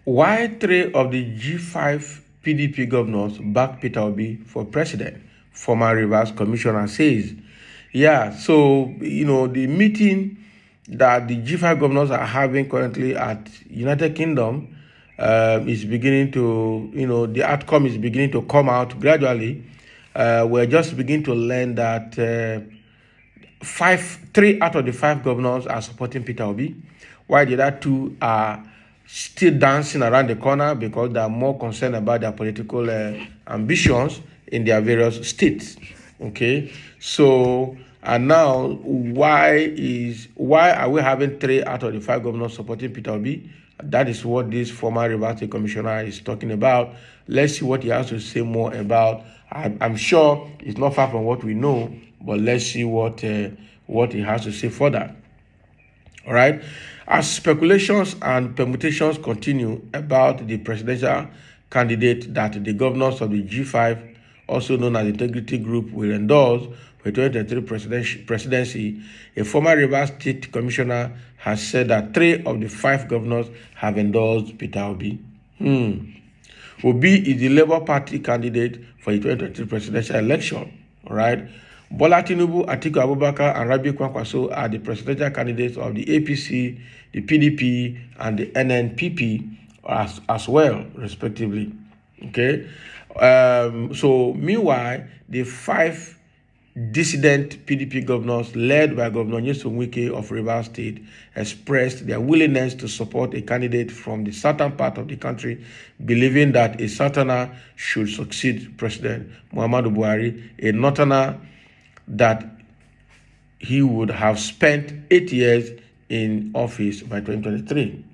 Why three of the G5 PDP governors back Peter Obi for president? Former Rivers Commissioner says. Yeah, so, the meeting that the G5 governors are having currently at United Kingdom is beginning to, the outcome is beginning to come out gradually. We're just beginning to learn that three out of the five governors are supporting Peter Obi, while the other two are still dancing around the corner because they are more concerned about their political ambitions in their various states. Okay, so and now why are we having three out of the five governors supporting Peter Obi? That is what this former Rivers State Commissioner is talking about. Let's see what he has to say more about. I'm sure it's not far from what we know, but let's see what he has to say further. All right. As speculations and permutations continue about the presidential candidate that the governors of the G5, also known as the Integrity Group, will endorse for the 2023 presidency, a former Rivers State Commissioner has said that three of the five governors have endorsed Peter Obi. Obi is the Labour Party candidate for the 2023 presidential election. All right. Bola Tinubu, Atiku Abubakar, and Rabiu Kwankwaso are the presidential candidates of the APC, the PDP, and the NNPP as well, respectively. Okay. So meanwhile, the five dissident PDP governors, led by Governor Nyesom Wike of Rivers State, expressed their willingness to support a candidate from the southern part of the country, believing that a southerner should succeed President Muhammadu Buhari, a northerner that he would have spent 8 years in office by 2023.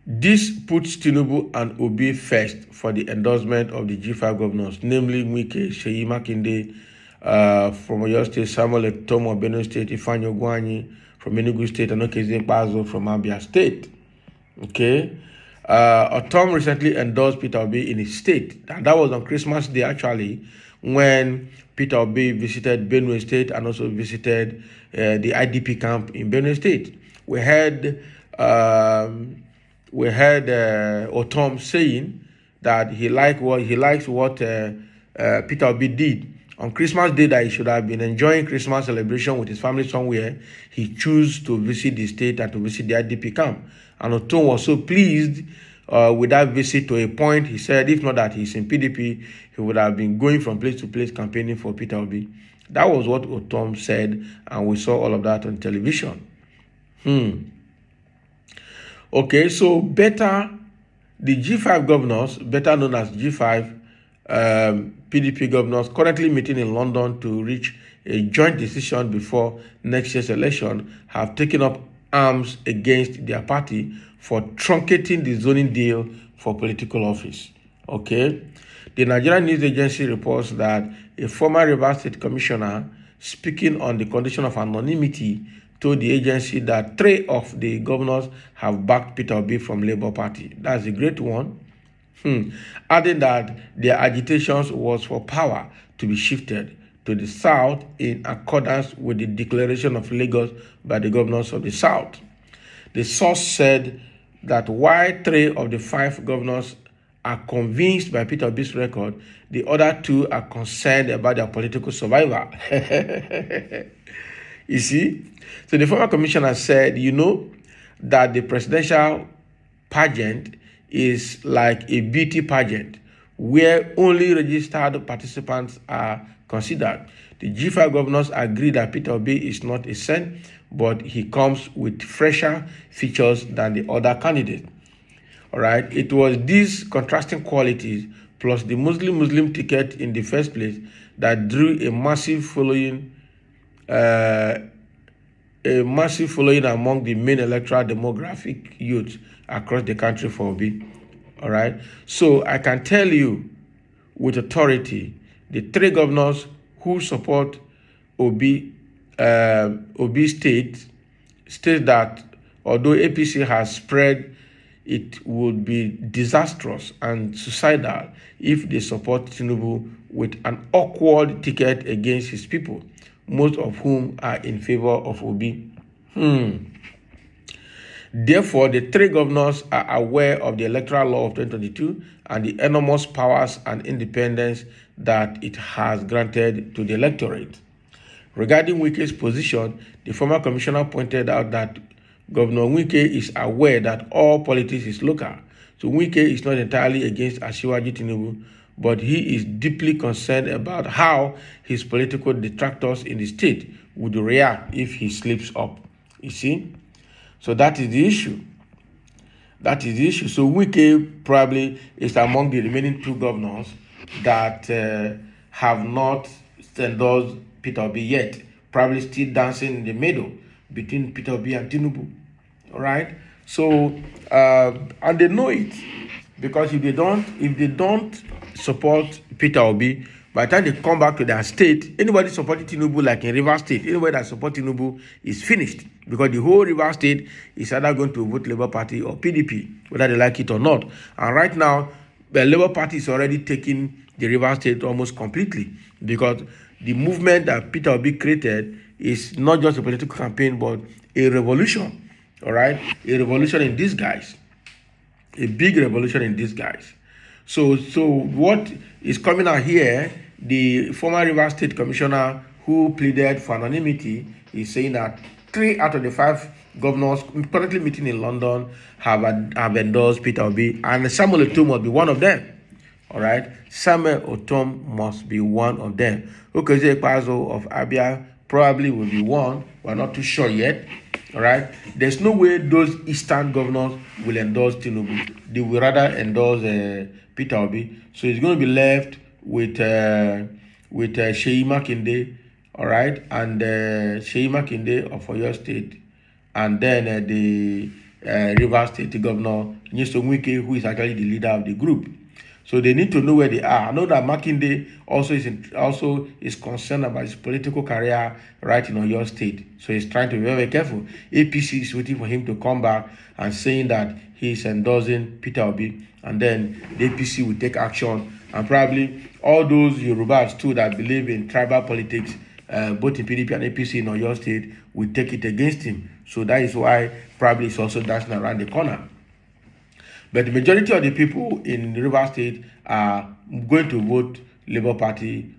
This puts Tinubu and Obi first for the endorsement of the G5 governors, namely Wike, Seyi Makinde from Oyo State, Samuel Etomo of Benue State, Ifeanyi Ogwuanyi from Enugu State, and Okezie Ikpeazu from Abia State. Okay. Otom recently endorsed Peter Obi in his state, and that was on Christmas Day actually, when Peter Obi visited Benue State and also visited the IDP camp in Benue State. We heard Otom saying that he likes what Peter Obi did on Christmas Day, that he should have been enjoying Christmas celebration with his family somewhere. He chose to visit the state and to visit the IDP camp. And Otom was so pleased with that visit, to a point he said, if not that he's in PDP, he would have been going from place to place campaigning for Peter Obi. That was what Otom said, and we saw all of that on television. Okay, so the G5 governors, better known as G5 PDP governors, currently meeting in London to reach a joint decision before next year's election, have taken up arms against their party for truncating the zoning deal for political office. Okay, the Nigerian news agency reports that a former Rivers State Commissioner, speaking on the condition of anonymity, told the agency that three of the governors have backed Peter Obi from Labour Party. That's a great one. Adding that their agitations was for power to be shifted to the South in accordance with the declaration of Lagos by the governors of the South. The source said that while three of the five governors are convinced by Peter Obi's record, the other two are concerned about their political survival. You see? So the former commissioner said, that the presidential pageant is like a beauty pageant where only registered participants are considered. The G5 governors agree that Peter Obi is not a saint, but he comes with fresher features than the other candidates. All right. It was these contrasting qualities plus the Muslim ticket in the first place that drew a massive following among the main electoral demographic youth across the country for Obi. All right. So I can tell you with authority, the three governors who support Obi state that although APC has spread, it would be disastrous and suicidal if they support Tinubu with an awkward ticket against his people, most of whom are in favor of Obi. Therefore, the three governors are aware of the electoral law of 2022 and the enormous powers and independence that it has granted to the electorate. Regarding Wike's position, the former commissioner pointed out that Governor Wike is aware that all politics is local. So Wike is not entirely against Asiwaju Tinubu, but he is deeply concerned about how his political detractors in the state would react if he slips up. You see? So that is the issue. That is the issue. So Wike probably is among the remaining two governors that have not endorsed Peter Obi yet, probably still dancing in the middle between Peter Obi and Tinubu. All right. So and they know it, because if they don't support Peter Obi, by the time they come back to their state, anybody supporting Tinubu, like in Rivers State, anybody that supports Tinubu is finished, because the whole Rivers State is either going to vote Labour Party or PDP, whether they like it or not. And right now, the Labour Party is already taking the Rivers State almost completely, because the movement that Peter Obi created is not just a political campaign, but a revolution. All right, a revolution in disguise, a big revolution in disguise. So what is coming out here? The former Rivers State Commissioner who pleaded for anonymity is saying that 3 out of the 5 governors currently meeting in London have endorsed Peter Obi, and Samuel Otom must be one of them. All right, Samuel Otom must be one of them. Okezie Ikpeazu of Abia probably will be one. We're not too sure yet. All right, there's no way those Eastern governors will endorse Tinubu. They will rather endorse Peter Obi. So it's going to be left with Seyi Makinde, all right, and Seyi Makinde of Oyo State, and then the Rivers State Governor Nyesom Wike, who is actually the leader of the group. So they need to know where they are. I know that Makinde also is concerned about his political career right in Oyo State. So he's trying to be very careful. APC is waiting for him to come back and saying that he's endorsing Peter Obi, and then the APC will take action. And probably all those Yorubas too that believe in tribal politics, both in PDP and APC in Oyo State, will take it against him. So that is why probably it's also dancing around the corner. But the majority of the people in Rivers State are going to vote Labour Party,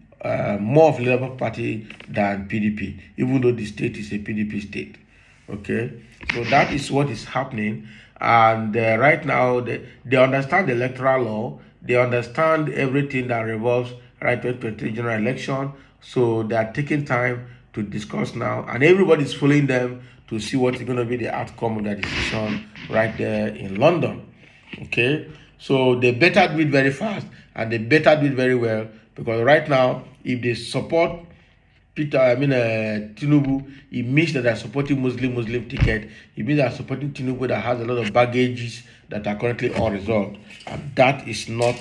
more of Labour Party than PDP, even though the state is a PDP state. Okay, so that is what is happening. And right now, they understand the electoral law. They understand everything that revolves right 2023 general election. So they are taking time to discuss now, and everybody is following them to see what is going to be the outcome of that decision right there in London. Okay, so they better do it very fast, and they better do it very well, because right now, if they support Tinubu, it means that they're supporting Muslim ticket. It means they're supporting Tinubu that has a lot of baggages that are currently unresolved, and that is not.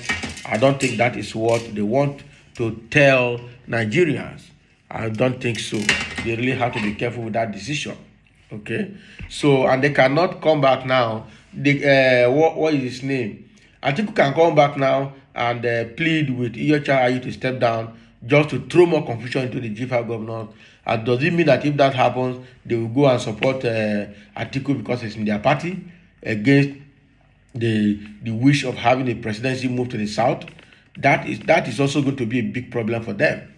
I don't think that is what they want to tell Nigerians. I don't think so. They really have to be careful with that decision. Okay, so, and they cannot come back now. What is his name? Atiku can come back now and plead with Iyorchia Ayu to step down, just to throw more confusion into the G5 governors. And does it mean that if that happens, they will go and support Atiku because it's in their party, against the wish of having a presidency move to the south? That is also going to be a big problem for them.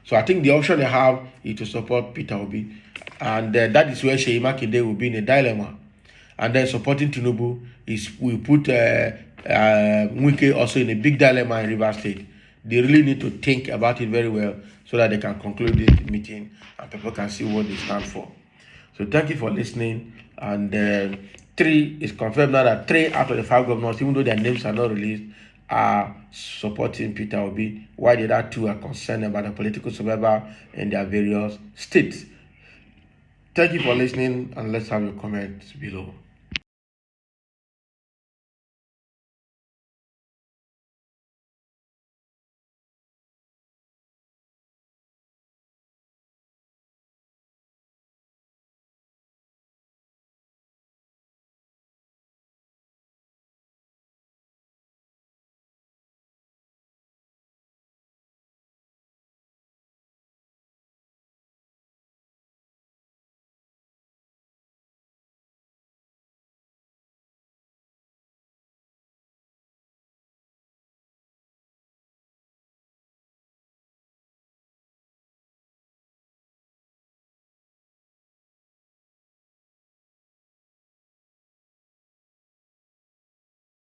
So I think the option they have is to support Peter Obi, and that is where Seyi Makinde will be in a dilemma. And then supporting Tinubu will put Wike also in a big dilemma in Rivers State. They really need to think about it very well so that they can conclude this meeting and people can see what they stand for. So thank you for listening. And 3 is confirmed now that 3 out of the 5 governors, even though their names are not released, are supporting Peter Obi, while the other 2 are concerned about the political survival in their various states. Thank you for listening, and let's have your comments below.